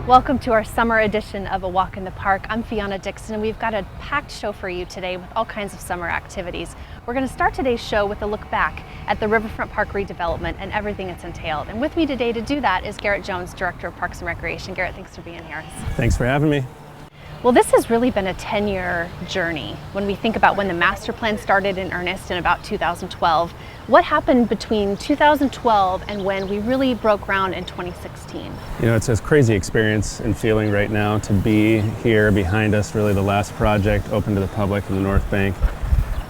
Welcome to our summer edition of A Walk in the Park. I'm Fiona Dixon, and we've got a packed show for you today with all kinds of summer activities. We're going to start today's show with a look back at the Riverfront Park redevelopment and everything it's entailed. And with me today to do that is Garrett Jones, Director of Parks and Recreation. Garrett, thanks for being here. Thanks for having me. Well, this has really been a 10-year journey. When we think about when the master plan started in earnest in about 2012, what happened between 2012 and when we really broke ground in 2016? You know, it's a crazy experience and feeling right now to be here behind us, really the last project open to the public in the North Bank.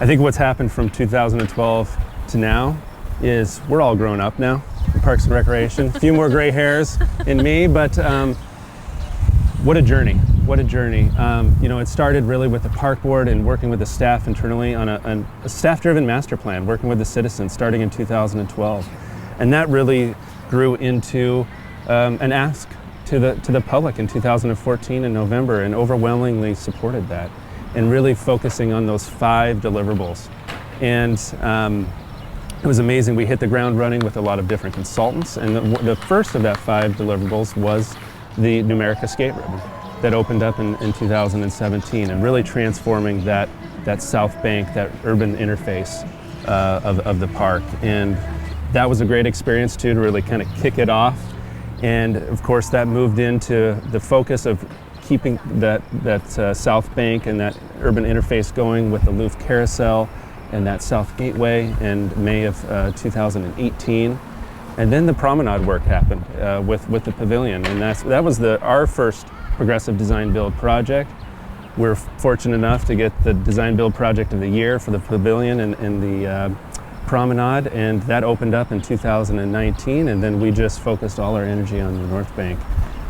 I think what's happened from 2012 to now is we're all grown up now in Parks and Recreation. A few more gray hairs in me, but what a journey. What a journey. You know, it started really with the park board and working with the staff internally on a staff-driven master plan, working with the citizens starting in 2012. And that really grew into an ask to the public in 2014 in November, and overwhelmingly supported that, and really focusing on those 5 deliverables. And it was amazing. We hit the ground running with a lot of different consultants, and the first of that 5 deliverables was the Numerica skate ribbon that opened up in 2017, and really transforming that South Bank, that urban interface of the park. And that was a great experience too, to really kind of kick it off. And of course that moved into the focus of keeping that South Bank and that urban interface going with the Louvre Carousel and that South Gateway in May of 2018. And then the promenade work happened with the pavilion, and that was our first Progressive Design Build project. We're fortunate enough to get the Design Build Project of the Year for the pavilion and the promenade, and that opened up in 2019, and then we just focused all our energy on the North Bank.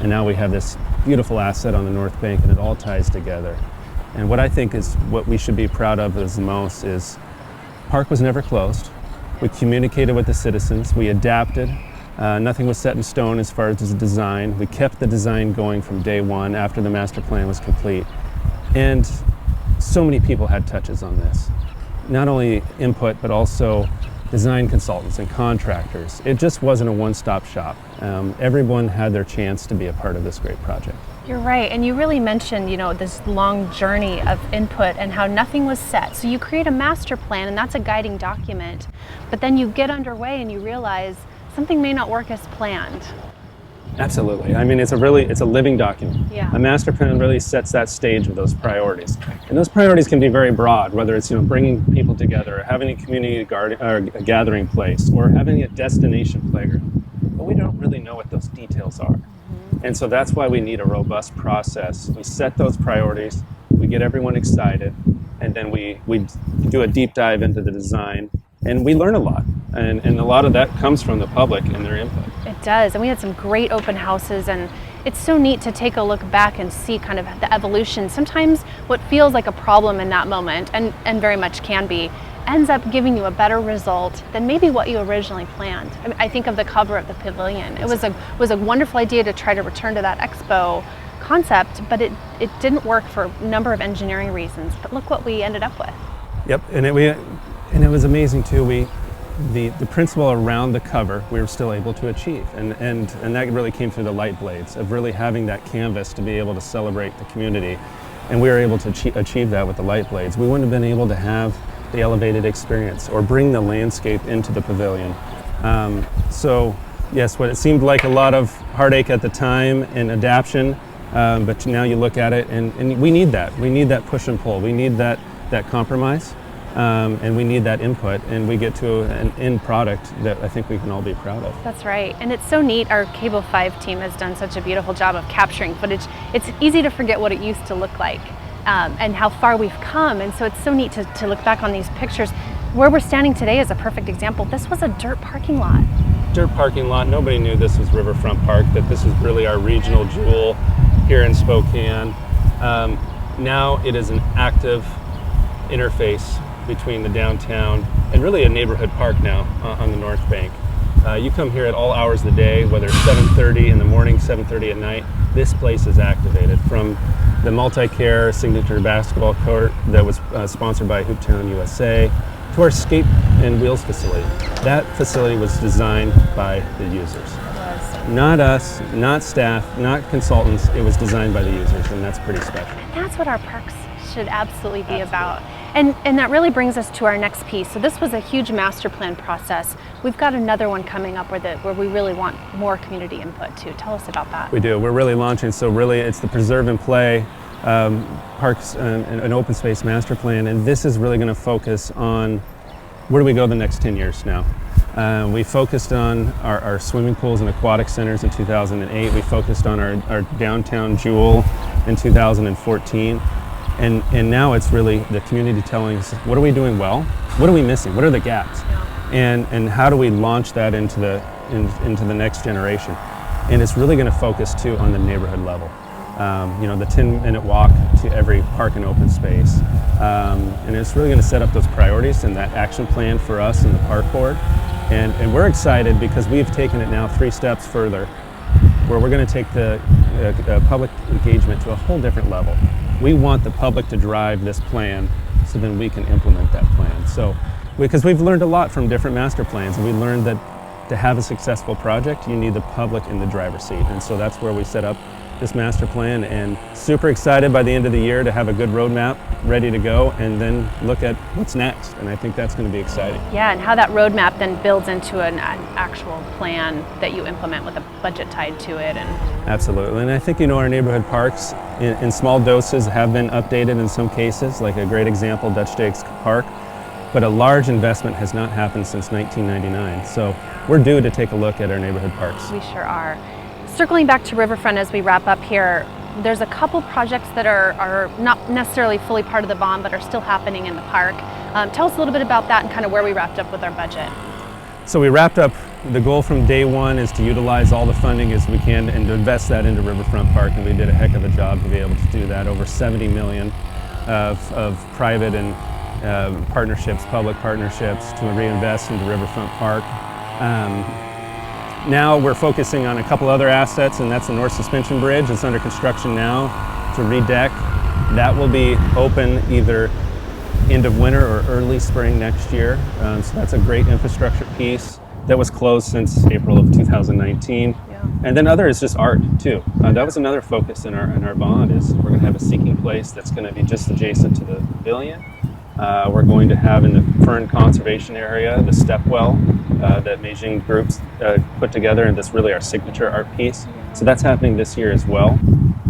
And now we have this beautiful asset on the North Bank, and it all ties together. And what I think is what we should be proud of as the most is park was never closed. We communicated with the citizens, we adapted. Nothing was set in stone as far as the design. We kept the design going from day one after the master plan was complete. And so many people had touches on this. Not only input, but also design consultants and contractors. It just wasn't a one-stop shop. Everyone had their chance to be a part of this great project. You're right, and you really mentioned, this long journey of input and how nothing was set. So you create a master plan, and that's a guiding document, but then you get underway and you realize something may not work as planned. Absolutely. I mean, it's a living document. Yeah. A master plan really sets that stage of those priorities. And those priorities can be very broad, whether it's bringing people together, or having a community a gathering place, or having a destination playground. But we don't really know what those details are. Mm-hmm. And so that's why we need a robust process. We set those priorities, we get everyone excited, and then we do a deep dive into the design, and we learn a lot. And a lot of that comes from the public and their input. It does, and we had some great open houses, and it's so neat to take a look back and see kind of the evolution. Sometimes what feels like a problem in that moment, and very much can be, ends up giving you a better result than maybe what you originally planned. I mean, I think of the cover of the pavilion. It was a wonderful idea to try to return to that expo concept, but it didn't work for a number of engineering reasons. But look what we ended up with. Yep, and it was amazing too. The principle around the cover we were still able to achieve, and that really came through the light blades of really having that canvas to be able to celebrate the community, and we were able to achieve that with the light blades. We wouldn't have been able to have the elevated experience or bring the landscape into the pavilion. So yes, what it seemed like a lot of heartache at the time and adaptation, but now you look at it and we need that. We need that push and pull. We need that compromise. And we need that input, and we get to an end product that I think we can all be proud of. That's right, and it's so neat. Our Cable 5 team has done such a beautiful job of capturing footage. It's easy to forget what it used to look like and how far we've come, and so it's so neat to look back on these pictures. Where we're standing today is a perfect example. This was a dirt parking lot. Dirt parking lot. Nobody knew this was Riverfront Park, that this is really our regional jewel here in Spokane. Now it is an active interface between the downtown and really a neighborhood park now on the North Bank. You come here at all hours of the day, whether it's 7:30 in the morning, 7:30 at night, this place is activated. From the multi-care signature basketball court that was sponsored by Hooptown USA, to our skate and wheels facility. That facility was designed by the users. Not us, not staff, not consultants. It was designed by the users, and that's pretty special. And that's what our parks should absolutely be about. And that really brings us to our next piece. So this was a huge master plan process. We've got another one coming up where we really want more community input too. Tell us about that. We do. We're really launching. So really, it's the Preserve and Play Parks and an Open Space Master Plan, and this is really going to focus on where do we go the next 10 years now. We focused on our swimming pools and aquatic centers in 2008. We focused on our downtown jewel in 2014. And now it's really the community telling us, what are we doing well? What are we missing? What are the gaps? And how do we launch that into the next generation? And it's really going to focus too on the neighborhood level. The 10-minute walk to every park and open space. And it's really going to set up those priorities and that action plan for us and the park board. And we're excited because we've taken it now 3 steps further, where we're going to take the public engagement to a whole different level. We want the public to drive this plan so then we can implement that plan. So, because we've learned a lot from different master plans, and we learned that to have a successful project, you need the public in the driver's seat. And so that's where we set up this master plan, and super excited by the end of the year to have a good roadmap ready to go and then look at what's next. And I think that's going to be exciting. Yeah, and how that roadmap then builds into an actual plan that you implement with a budget tied to it. And absolutely. And I think, our neighborhood parks in small doses have been updated in some cases, like a great example, Dutch Jakes Park. But a large investment has not happened since 1999. So we're due to take a look at our neighborhood parks. We sure are. Circling back to Riverfront as we wrap up here, there's a couple projects that are not necessarily fully part of the bond but are still happening in the park. Tell us a little bit about that and kind of where we wrapped up with our budget. So we wrapped up, the goal from day one is to utilize all the funding as we can and to invest that into Riverfront Park, and we did a heck of a job to be able to do that. Over 70 million of private and partnerships, public partnerships to reinvest into Riverfront Park. Now we're focusing on a couple other assets, and that's the North Suspension Bridge. It's under construction now to redeck. That will be open either end of winter or early spring next year. So that's a great infrastructure piece that was closed since April of 2019. Yeah. And then other is just art too. That was another focus in our bond, is we're going to have a seeking place that's going to be just adjacent to the pavilion. We're going to have in the Fern Conservation Area the stepwell that Beijing groups put together, and that's really our signature art piece. So that's happening this year as well.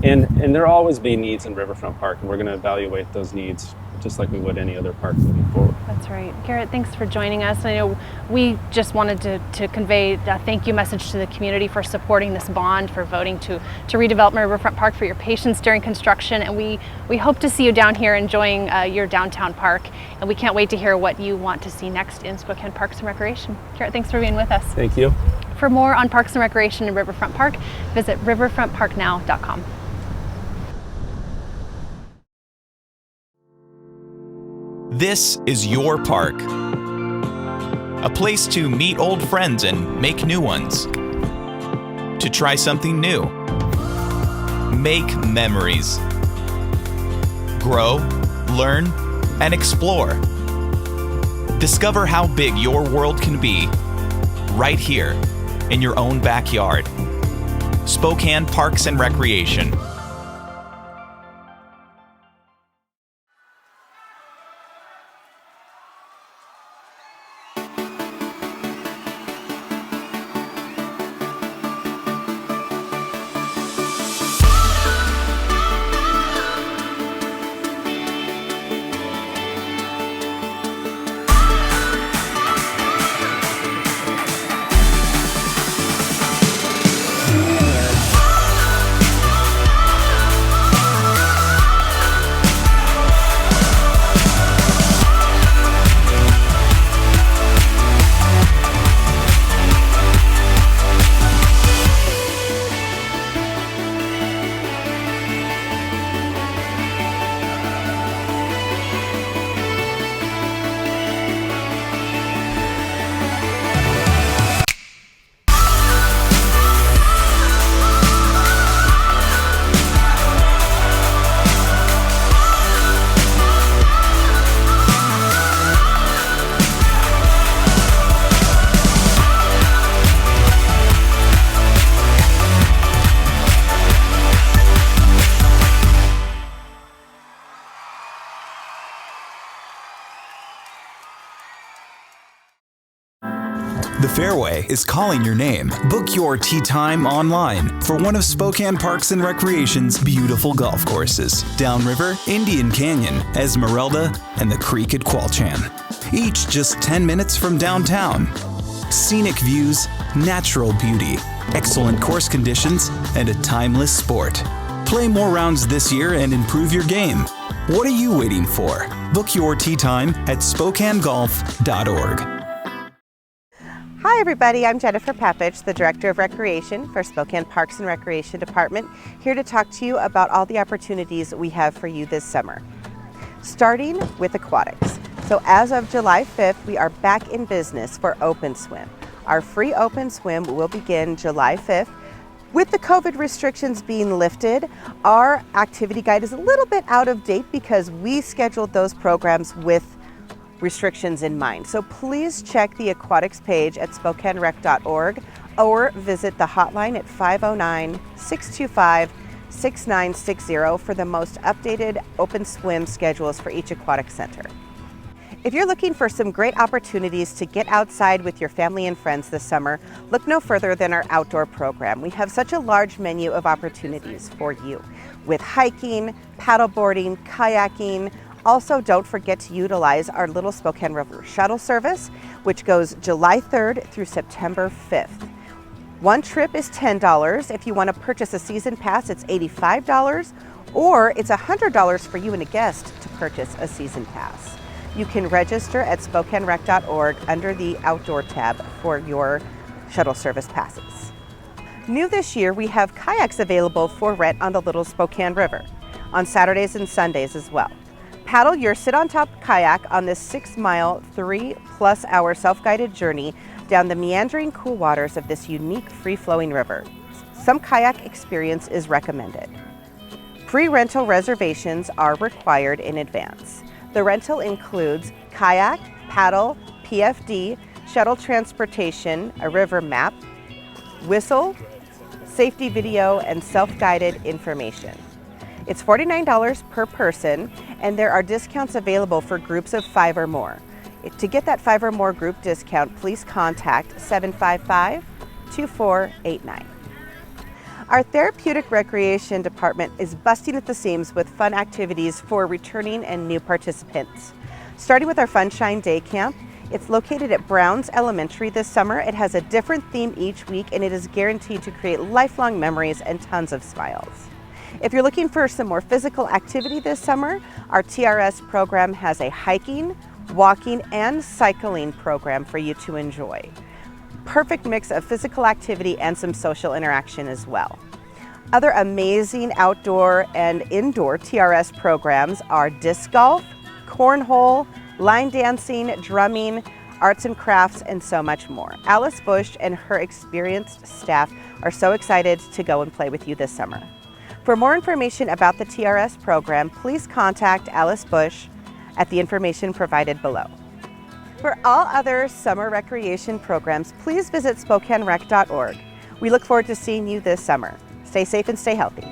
And there'll always be needs in Riverfront Park, and we're going to evaluate those needs just like we would any other park moving forward. That's right. Garrett, thanks for joining us. I know we just wanted to convey a thank you message to the community for supporting this bond, for voting to redevelop Riverfront Park, for your patience during construction, and we hope to see you down here enjoying your downtown park, and we can't wait to hear what you want to see next in Spokane Parks and Recreation. Garrett, thanks for being with us. Thank you. For more on Parks and Recreation in Riverfront Park, visit riverfrontparknow.com. This is your park. A place to meet old friends and make new ones. To try something new. Make memories. Grow, learn, and explore. Discover how big your world can be right here in your own backyard. Spokane Parks and Recreation. Fairway is calling your name. Book your tee time online for one of Spokane Parks and Recreation's beautiful golf courses: Downriver, Indian Canyon, Esmeralda, and the Creek at Qualchan. Each just 10 minutes from downtown. Scenic views, natural beauty, excellent course conditions, and a timeless sport. Play more rounds this year and improve your game. What are you waiting for? Book your tee time at SpokaneGolf.org. Hi everybody, I'm Jennifer Papich, the Director of Recreation for Spokane Parks and Recreation Department, here to talk to you about all the opportunities we have for you this summer. Starting with aquatics. So as of July 5th, we are back in business for Open Swim. Our free Open Swim will begin July 5th. With the COVID restrictions being lifted, our activity guide is a little bit out of date because we scheduled those programs with restrictions in mind. So please check the aquatics page at SpokaneRec.org or visit the hotline at 509-625-6960 for the most updated Open Swim schedules for each aquatic center. If you're looking for some great opportunities to get outside with your family and friends this summer, look no further than our outdoor program. We have such a large menu of opportunities for you with hiking, paddleboarding, kayaking. Also, don't forget to utilize our Little Spokane River shuttle service, which goes July 3rd through September 5th. One trip is $10. If you want to purchase a season pass, it's $85, or it's $100 for you and a guest to purchase a season pass. You can register at SpokaneRec.org under the Outdoor tab for your shuttle service passes. New this year, we have kayaks available for rent on the Little Spokane River, on Saturdays and Sundays as well. Paddle your sit-on-top kayak on this 6-mile, 3+ hour self-guided journey down the meandering cool waters of this unique free-flowing river. Some kayak experience is recommended. Pre-rental reservations are required in advance. The rental includes kayak, paddle, PFD, shuttle transportation, a river map, whistle, safety video, and self-guided information. It's $49 per person, and there are discounts available for groups of 5 or more. To get that 5 or more group discount, please contact 755-2489. Our Therapeutic Recreation Department is busting at the seams with fun activities for returning and new participants. Starting with our Funshine Day Camp, it's located at Browns Elementary this summer. It has a different theme each week, and it is guaranteed to create lifelong memories and tons of smiles. If you're looking for some more physical activity this summer, our TRS program has a hiking, walking, and cycling program for you to enjoy. Perfect mix of physical activity and some social interaction as well. Other amazing outdoor and indoor TRS programs are disc golf, cornhole, line dancing, drumming, arts and crafts, and so much more. Alice Bush and her experienced staff are so excited to go and play with you this summer. For more information about the TRS program, please contact Alice Bush at the information provided below. For all other summer recreation programs, please visit SpokaneRec.org. We look forward to seeing you this summer. Stay safe and stay healthy.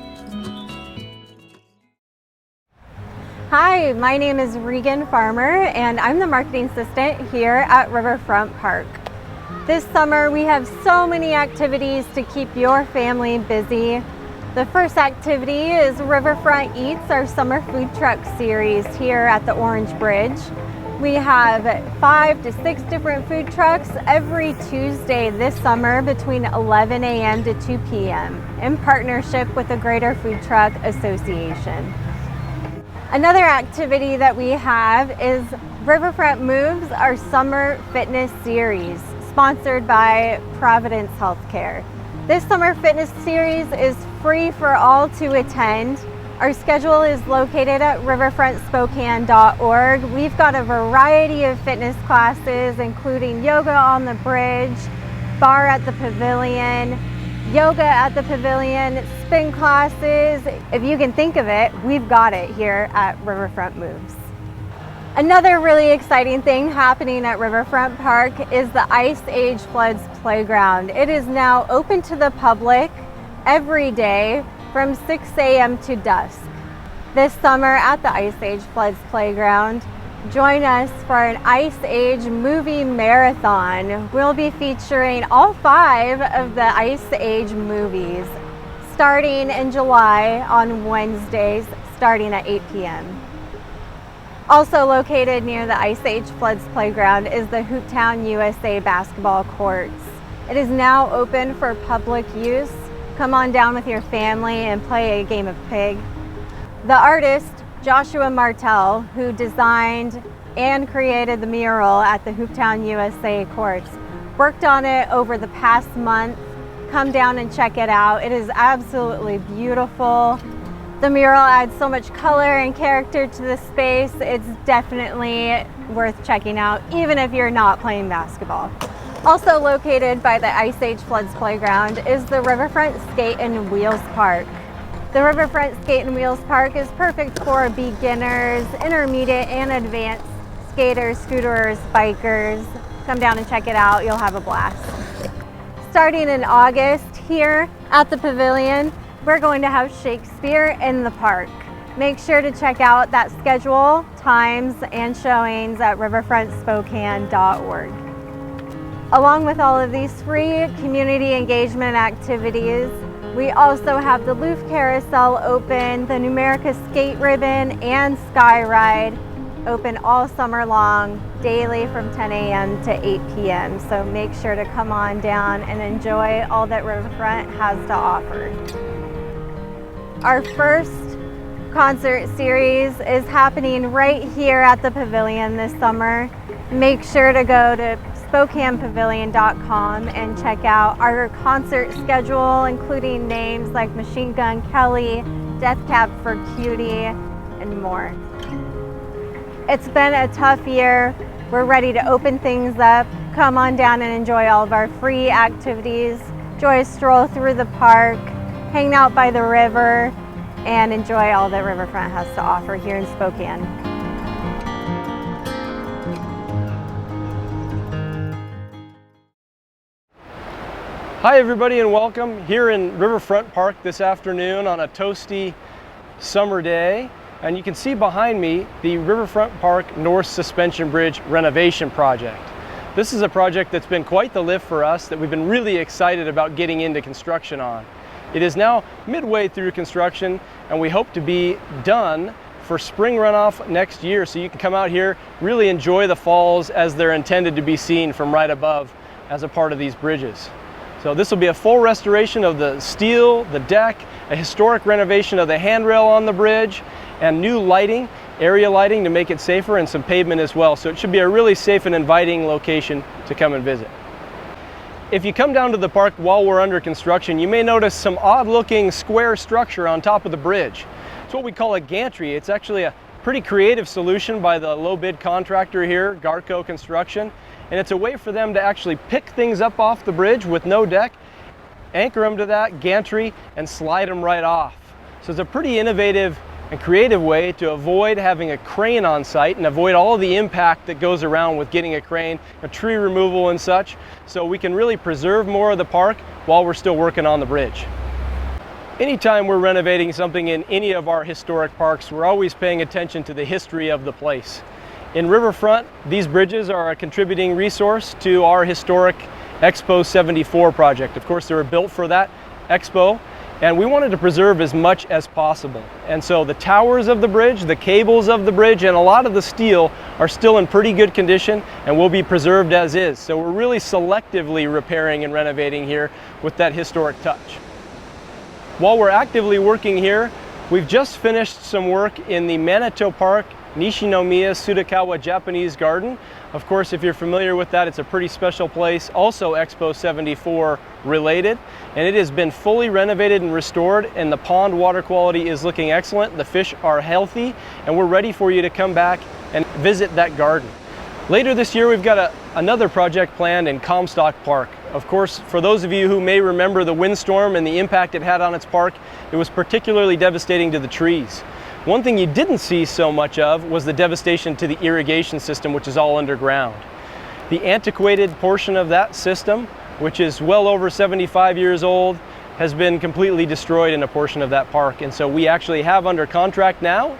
Hi, my name is Regan Farmer, and I'm the marketing assistant here at Riverfront Park. This summer, we have so many activities to keep your family busy. The first activity is Riverfront Eats, our summer food truck series here at the Orange Bridge. We have 5 to 6 different food trucks every Tuesday this summer between 11 a.m. to 2 p.m. in partnership with the Greater Food Truck Association. Another activity that we have is Riverfront Moves, our summer fitness series, sponsored by Providence Healthcare. This summer fitness series is free for all to attend. Our schedule is located at riverfrontspokane.org. We've got a variety of fitness classes, including yoga on the bridge, bar at the pavilion, yoga at the pavilion, spin classes. If you can think of it, we've got it here at Riverfront Moves. Another really exciting thing happening at Riverfront Park is the Ice Age Floods Playground. It is now open to the public every day from 6 a.m. to dusk. This summer at the Ice Age Floods Playground, Join us for an Ice Age movie marathon. We'll be featuring all 5 of the Ice Age movies starting in July on Wednesdays, starting at 8 p.m. Also located near the Ice Age Floods Playground is the Hooptown USA basketball courts. It is now open for public use. Come on down with your family and play a game of pig. The artist Joshua Martell, who designed and created the mural at the Hooptown USA courts, worked on it over the past month. Come down and check it out. It is absolutely beautiful. The mural adds so much color and character to the space. It's definitely worth checking out, even if you're not playing basketball. Also located by the Ice Age Floods Playground is the Riverfront Skate and Wheels Park. The Riverfront Skate and Wheels Park is perfect for beginners, intermediate, and advanced skaters, scooters, bikers. Come down and check it out. You'll have a blast. Starting in August here at the Pavilion, we're going to have Shakespeare in the park. Make sure to check out that schedule, times, and showings at riverfrontspokane.org. Along with all of these free community engagement activities, we also have the Loof Carousel open, the Numerica Skate Ribbon, and Sky Ride open all summer long, daily from 10 a.m. to 8 p.m. So make sure to come on down and enjoy all that Riverfront has to offer. Our first concert series is happening right here at the Pavilion this summer. Make sure to go to SpokanePavilion.com and check out our concert schedule, including names like Machine Gun Kelly, Death Cab for Cutie, and more. It's been a tough year. We're ready to open things up. Come on down and enjoy all of our free activities. Enjoy a stroll through the park, hang out by the river, and enjoy all that Riverfront has to offer here in Spokane. Hi everybody and welcome here in Riverfront Park this afternoon on a toasty summer day. And you can see behind me the Riverfront Park North Suspension Bridge renovation project. This is a project that's been quite the lift for us that we've been really excited about getting into construction on. It is now midway through construction and we hope to be done for spring runoff next year, so you can come out here, really enjoy the falls as they're intended to be seen from right above as a part of these bridges. So this will be a full restoration of the steel, the deck, a historic renovation of the handrail on the bridge, and new lighting, area lighting to make it safer, and some pavement as well. So it should be a really safe and inviting location to come and visit. If you come down to the park while we're under construction, you may notice some odd looking square structure on top of the bridge. It's what we call a gantry. It's actually a pretty creative solution by the low bid contractor here, Garco Construction. And it's a way for them to actually pick things up off the bridge with no deck, anchor them to that gantry, and slide them right off. So it's a pretty innovative and creative way to avoid having a crane on site and avoid all of the impact that goes around with getting a crane, a tree removal and such. So we can really preserve more of the park while we're still working on the bridge. Anytime we're renovating something in any of our historic parks, we're always paying attention to the history of the place. In Riverfront, these bridges are a contributing resource to our historic Expo 74 project. Of course, they were built for that expo, and we wanted to preserve as much as possible. And so the towers of the bridge, the cables of the bridge, and a lot of the steel are still in pretty good condition and will be preserved as is. So we're really selectively repairing and renovating here with that historic touch. While we're actively working here, we've just finished some work in the Manitou Park Nishinomiya Tsutakawa Japanese Garden. Of course, if you're familiar with that, it's a pretty special place, also Expo 74 related, and it has been fully renovated and restored, and the pond water quality is looking excellent. The fish are healthy, and we're ready for you to come back and visit that garden. Later this year, we've got another project planned in Comstock Park. Of course, for those of you who may remember the windstorm and the impact it had on its park, it was particularly devastating to the trees. One thing you didn't see so much of was the devastation to the irrigation system, which is all underground. The antiquated portion of that system, which is well over 75 years old, has been completely destroyed in a portion of that park. And so we actually have under contract now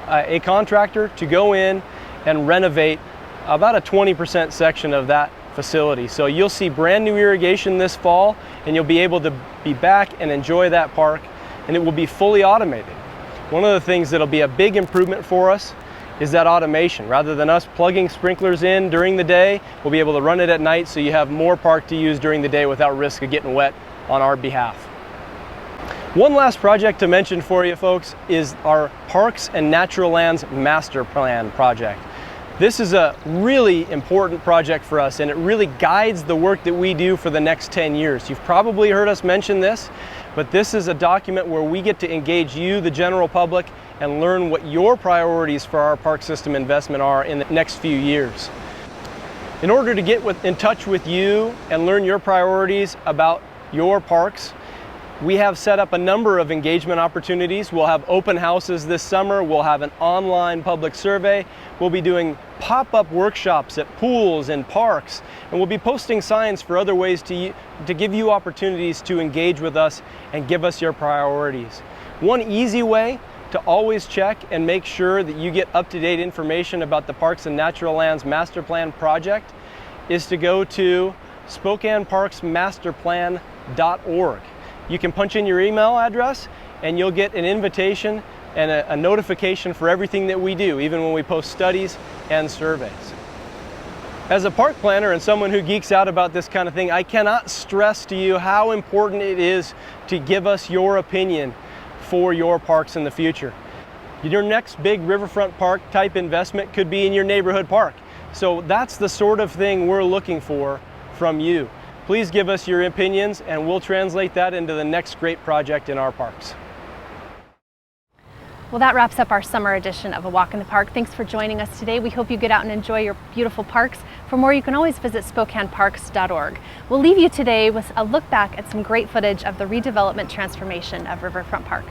a contractor to go in and renovate about a 20% section of that facility. So you'll see brand new irrigation this fall, and you'll be able to be back and enjoy that park, and it will be fully automated. One of the things that'll be a big improvement for us is that automation. Rather than us plugging sprinklers in during the day, we'll be able to run it at night so you have more park to use during the day without risk of getting wet on our behalf. One last project to mention for you folks is our Parks and Natural Lands Master Plan project. This is a really important project for us, and it really guides the work that we do for the next 10 years. You've probably heard us mention this, but this is a document where we get to engage you, the general public, and learn what your priorities for our park system investment are in the next few years. In order to get in touch with you and learn your priorities about your parks, we have set up a number of engagement opportunities. We'll have open houses this summer. We'll have an online public survey. We'll be doing pop-up workshops at pools and parks. And we'll be posting signs for other ways to give you opportunities to engage with us and give us your priorities. One easy way to always check and make sure that you get up-to-date information about the Parks and Natural Lands Master Plan project is to go to SpokaneParksMasterPlan.org. You can punch in your email address and you'll get an invitation and a notification for everything that we do, even when we post studies and surveys. As a park planner and someone who geeks out about this kind of thing, I cannot stress to you how important it is to give us your opinion for your parks in the future. Your next big riverfront park type investment could be in your neighborhood park. So that's the sort of thing we're looking for from you. Please give us your opinions and we'll translate that into the next great project in our parks. Well, that wraps up our summer edition of A Walk in the Park. Thanks for joining us today. We hope you get out and enjoy your beautiful parks. For more, you can always visit SpokaneParks.org. We'll leave you today with a look back at some great footage of the redevelopment transformation of Riverfront Park.